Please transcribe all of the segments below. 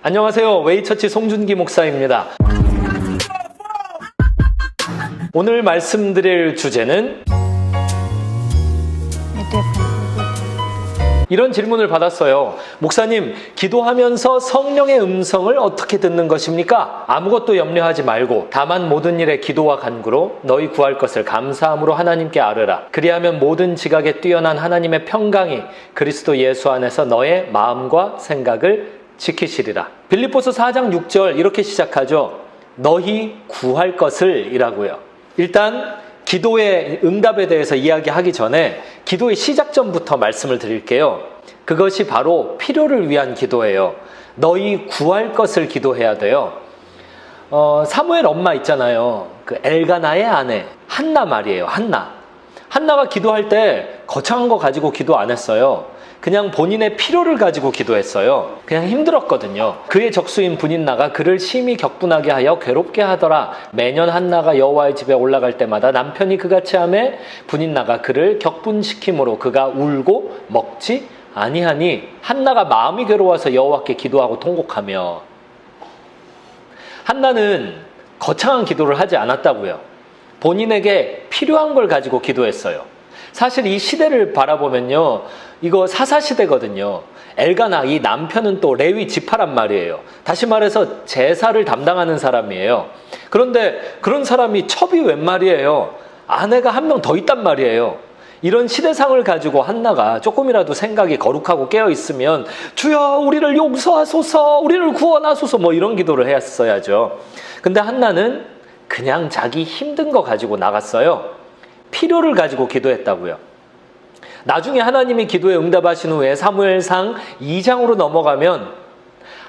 안녕하세요. 웨이처치 송준기 목사입니다. 오늘 말씀드릴 주제는 이런 질문을 받았어요. 목사님, 기도하면서 성령의 음성을 어떻게 듣는 것입니까? 아무것도 염려하지 말고 다만 모든 일에 기도와 간구로 너희 구할 것을 감사함으로 하나님께 아뢰라. 그리하면 모든 지각에 뛰어난 하나님의 평강이 그리스도 예수 안에서 너의 마음과 생각을 지키시리라. 빌립보서 4장 6절 이렇게 시작하죠. 너희 구할 것을 이라고요. 일단 기도의 응답에 대해서 이야기하기 전에 기도의 시작점부터 말씀을 드릴게요. 그것이 바로 필요를 위한 기도예요. 너희 구할 것을 기도해야 돼요. 사무엘 엄마 있잖아요. 그 엘가나의 아내 한나 말이에요. 한나가 기도할 때 거창한 거 가지고 기도 안 했어요. 그냥 본인의 필요를 가지고 기도했어요. 그냥 힘들었거든요. 그의 적수인 분인나가 그를 심히 격분하게 하여 괴롭게 하더라. 매년 한나가 여호와의 집에 올라갈 때마다 남편이 그같이 하매 분인나가 그를 격분시키므로 그가 울고 먹지 아니하니 한나가 마음이 괴로워서 여호와께 기도하고 통곡하며. 한나는 거창한 기도를 하지 않았다고요. 본인에게 필요한 걸 가지고 기도했어요. 사실 이 시대를 바라보면요, 이거 사사시대거든요. 엘가나, 이 남편은 또 레위 지파란 말이에요. 다시 말해서 제사를 담당하는 사람이에요. 그런데 그런 사람이 첩이 웬 말이에요. 아내가 한 명 더 있단 말이에요. 이런 시대상을 가지고 한나가 조금이라도 생각이 거룩하고 깨어있으면 주여 우리를 용서하소서, 우리를 구원하소서, 뭐 이런 기도를 했어야죠. 근데 한나는 그냥 자기 힘든 거 가지고 나갔어요. 필요를 가지고 기도했다고요. 나중에 하나님이 기도에 응답하신 후에 사무엘상 2장으로 넘어가면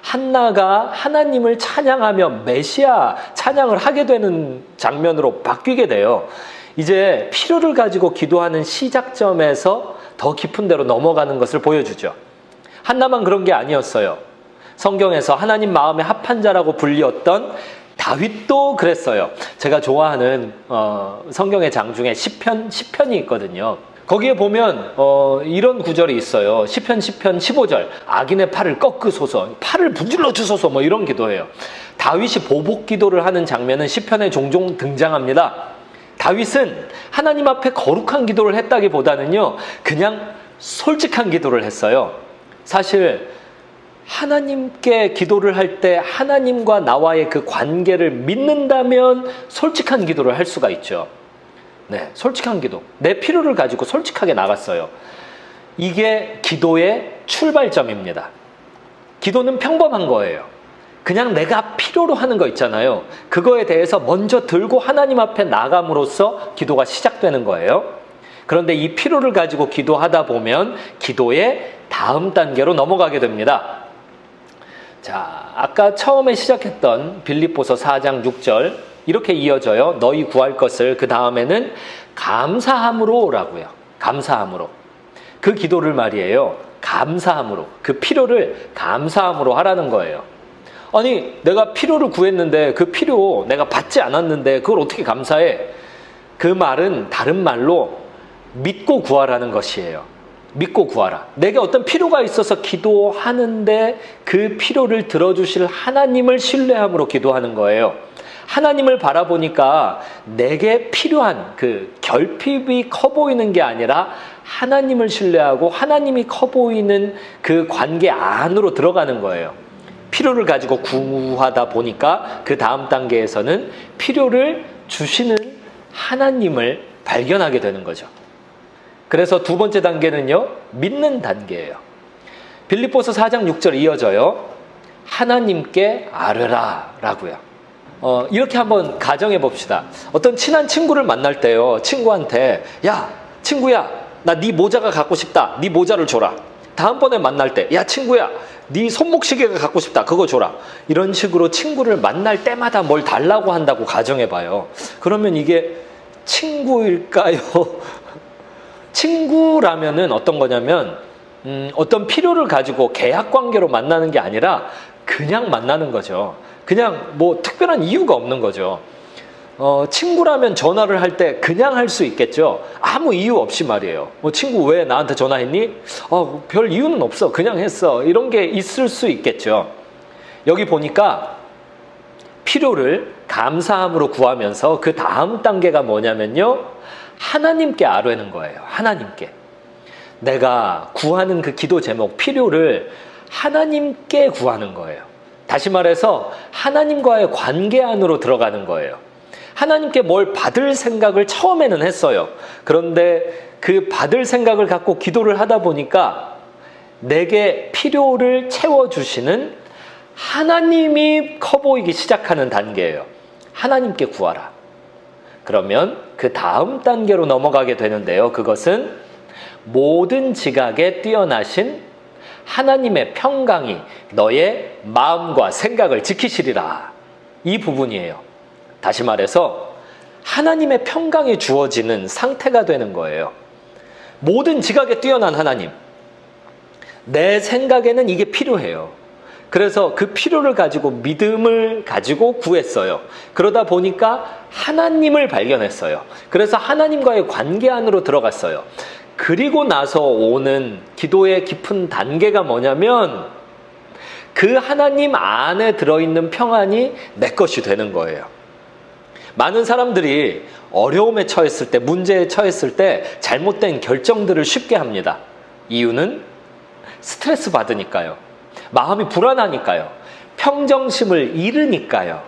한나가 하나님을 찬양하며 메시아 찬양을 하게 되는 장면으로 바뀌게 돼요. 이제 필요를 가지고 기도하는 시작점에서 더 깊은 데로 넘어가는 것을 보여주죠. 한나만 그런 게 아니었어요. 성경에서 하나님 마음에 합한 자라고 불리었던 다윗도 그랬어요. 제가 좋아하는 성경의 장 중에 시편이 있거든요. 거기에 보면 이런 구절이 있어요. 시편 15절 악인의 팔을 꺾으소서, 팔을 분질러 주소서, 뭐 이런 기도예요. 다윗이 보복 기도를 하는 장면은 시편에 종종 등장합니다. 다윗은 하나님 앞에 거룩한 기도를 했다기보다는요, 그냥 솔직한 기도를 했어요. 사실 하나님께 기도를 할 때 하나님과 나와의 그 관계를 믿는다면 솔직한 기도를 할 수가 있죠. 네, 솔직한 기도. 내 필요를 가지고 솔직하게 나갔어요. 이게 기도의 출발점입니다. 기도는 평범한 거예요. 그냥 내가 필요로 하는 거 있잖아요. 그거에 대해서 먼저 들고 하나님 앞에 나감으로써 기도가 시작되는 거예요. 그런데 이 필요를 가지고 기도하다 보면 기도의 다음 단계로 넘어가게 됩니다. 자, 아까 처음에 시작했던 빌립보서 4장 6절 이렇게 이어져요. 너희 구할 것을 그 다음에는 감사함으로 라고요. 감사함으로. 그 기도를 말이에요. 감사함으로. 그 필요를 감사함으로 하라는 거예요. 아니, 내가 필요를 구했는데 그 필요 내가 받지 않았는데 그걸 어떻게 감사해? 그 말은 다른 말로 믿고 구하라는 것이에요. 믿고 구하라. 내게 어떤 필요가 있어서 기도하는데 그 필요를 들어주실 하나님을 신뢰함으로 기도하는 거예요. 하나님을 바라보니까 내게 필요한 그 결핍이 커 보이는 게 아니라 하나님을 신뢰하고 하나님이 커 보이는 그 관계 안으로 들어가는 거예요. 필요를 가지고 구하다 보니까 그 다음 단계에서는 필요를 주시는 하나님을 발견하게 되는 거죠. 그래서 두 번째 단계는요, 믿는 단계예요. 빌립보서 4장 6절 이어져요. 하나님께 아뢰라 라고요. 이렇게 한번 가정해 봅시다. 어떤 친한 친구를 만날 때요, 친구한테 야, 친구야, 나 네 모자가 갖고 싶다. 네 모자를 줘라. 다음번에 만날 때 야, 친구야, 네 손목시계가 갖고 싶다. 그거 줘라. 이런 식으로 친구를 만날 때마다 뭘 달라고 한다고 가정해 봐요. 그러면 이게 친구일까요? 친구라면은 어떤 거냐면 어떤 필요를 가지고 계약 관계로 만나는 게 아니라 그냥 만나는 거죠. 그냥 뭐 특별한 이유가 없는 거죠. 친구라면 전화를 할 때 그냥 할 수 있겠죠. 아무 이유 없이 말이에요. 친구 왜 나한테 전화했니? 별 이유는 없어. 그냥 했어. 이런 게 있을 수 있겠죠. 여기 보니까 필요를 감사함으로 구하면서 그 다음 단계가 뭐냐면요. 하나님께 아뢰는 거예요. 하나님께. 내가 구하는 그 기도 제목, 필요를 하나님께 구하는 거예요. 다시 말해서 하나님과의 관계 안으로 들어가는 거예요. 하나님께 뭘 받을 생각을 처음에는 했어요. 그런데 그 받을 생각을 갖고 기도를 하다 보니까 내게 필요를 채워주시는 하나님이 커 보이기 시작하는 단계예요. 하나님께 구하라. 그러면 그 다음 단계로 넘어가게 되는데요. 그것은 모든 지각에 뛰어나신 하나님의 평강이 너의 마음과 생각을 지키시리라. 이 부분이에요. 다시 말해서 하나님의 평강이 주어지는 상태가 되는 거예요. 모든 지각에 뛰어난 하나님. 내 생각에는 이게 필요해요. 그래서 그 필요를 가지고 믿음을 가지고 구했어요. 그러다 보니까 하나님을 발견했어요. 그래서 하나님과의 관계 안으로 들어갔어요. 그리고 나서 오는 기도의 깊은 단계가 뭐냐면 그 하나님 안에 들어있는 평안이 내 것이 되는 거예요. 많은 사람들이 어려움에 처했을 때, 문제에 처했을 때 잘못된 결정들을 쉽게 합니다. 이유는 스트레스 받으니까요. 마음이 불안하니까요. 평정심을 잃으니까요.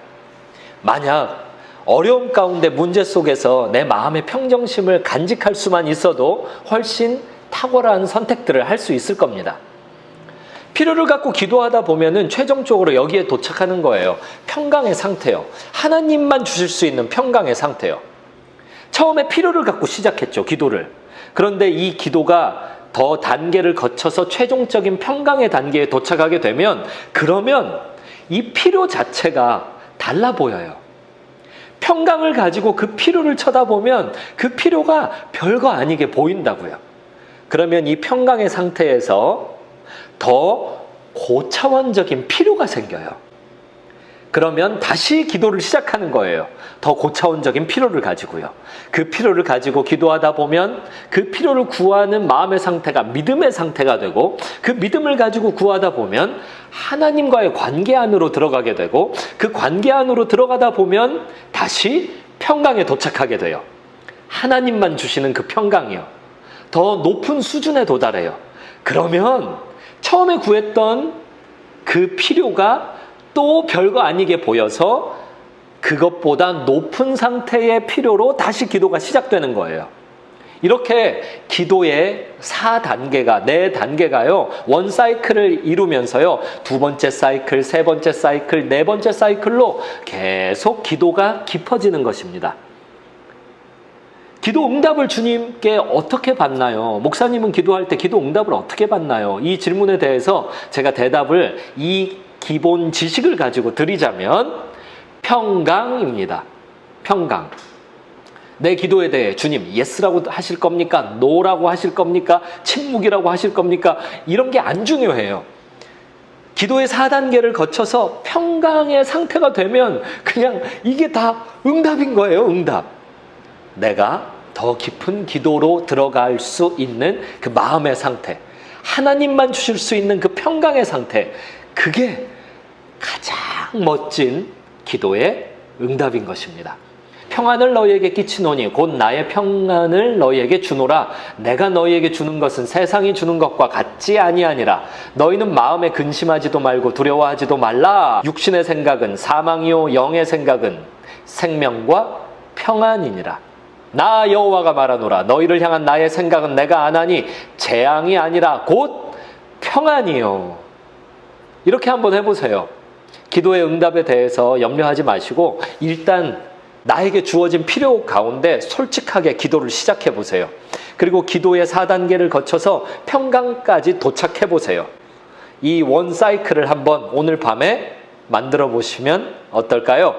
만약 어려움 가운데 문제 속에서 내 마음의 평정심을 간직할 수만 있어도 훨씬 탁월한 선택들을 할 수 있을 겁니다. 필요를 갖고 기도하다 보면은 최종적으로 여기에 도착하는 거예요. 평강의 상태요. 하나님만 주실 수 있는 평강의 상태요. 처음에 필요를 갖고 시작했죠, 기도를. 그런데 이 기도가 더 단계를 거쳐서 최종적인 평강의 단계에 도착하게 되면 그러면 이 필요 자체가 달라 보여요. 평강을 가지고 그 필요를 쳐다보면 그 필요가 별거 아니게 보인다고요. 그러면 이 평강의 상태에서 더 고차원적인 필요가 생겨요. 그러면 다시 기도를 시작하는 거예요. 더 고차원적인 필요를 가지고요. 그 필요를 가지고 기도하다 보면 그 필요를 구하는 마음의 상태가 믿음의 상태가 되고 그 믿음을 가지고 구하다 보면 하나님과의 관계 안으로 들어가게 되고 그 관계 안으로 들어가다 보면 다시 평강에 도착하게 돼요. 하나님만 주시는 그 평강이요. 더 높은 수준에 도달해요. 그러면 처음에 구했던 그 필요가 또 별거 아니게 보여서 그것보다 높은 상태의 필요로 다시 기도가 시작되는 거예요. 이렇게 기도의 4단계가, 4단계가요, 원 사이클을 이루면서요, 두 번째 사이클, 세 번째 사이클, 네 번째 사이클로 계속 기도가 깊어지는 것입니다. 기도 응답을 주님께 어떻게 받나요? 목사님은 기도할 때 기도 응답을 어떻게 받나요? 이 질문에 대해서 제가 대답을 이 기본 지식을 가지고 드리자면 평강입니다. 평강. 내 기도에 대해 주님 예스라고 하실 겁니까? 노라고 하실 겁니까? 침묵이라고 하실 겁니까? 이런 게 안 중요해요. 기도의 4단계를 거쳐서 평강의 상태가 되면 그냥 이게 다 응답인 거예요. 응답. 내가 더 깊은 기도로 들어갈 수 있는 그 마음의 상태, 하나님만 주실 수 있는 그 평강의 상태, 그게 가장 멋진 기도의 응답인 것입니다. 평안을 너희에게 끼치노니 곧 나의 평안을 너희에게 주노라. 내가 너희에게 주는 것은 세상이 주는 것과 같지 아니하니라. 너희는 마음에 근심하지도 말고 두려워하지도 말라. 육신의 생각은 사망이요 영의 생각은 생명과 평안이니라. 나 여호와가 말하노라. 너희를 향한 나의 생각은 내가 아나니 재앙이 아니라 곧 평안이요. 이렇게 한번 해보세요. 기도의 응답에 대해서 염려하지 마시고 일단 나에게 주어진 필요 가운데 솔직하게 기도를 시작해 보세요. 그리고 기도의 4단계를 거쳐서 평강까지 도착해 보세요. 이 원 사이클을 한번 오늘 밤에 만들어 보시면 어떨까요?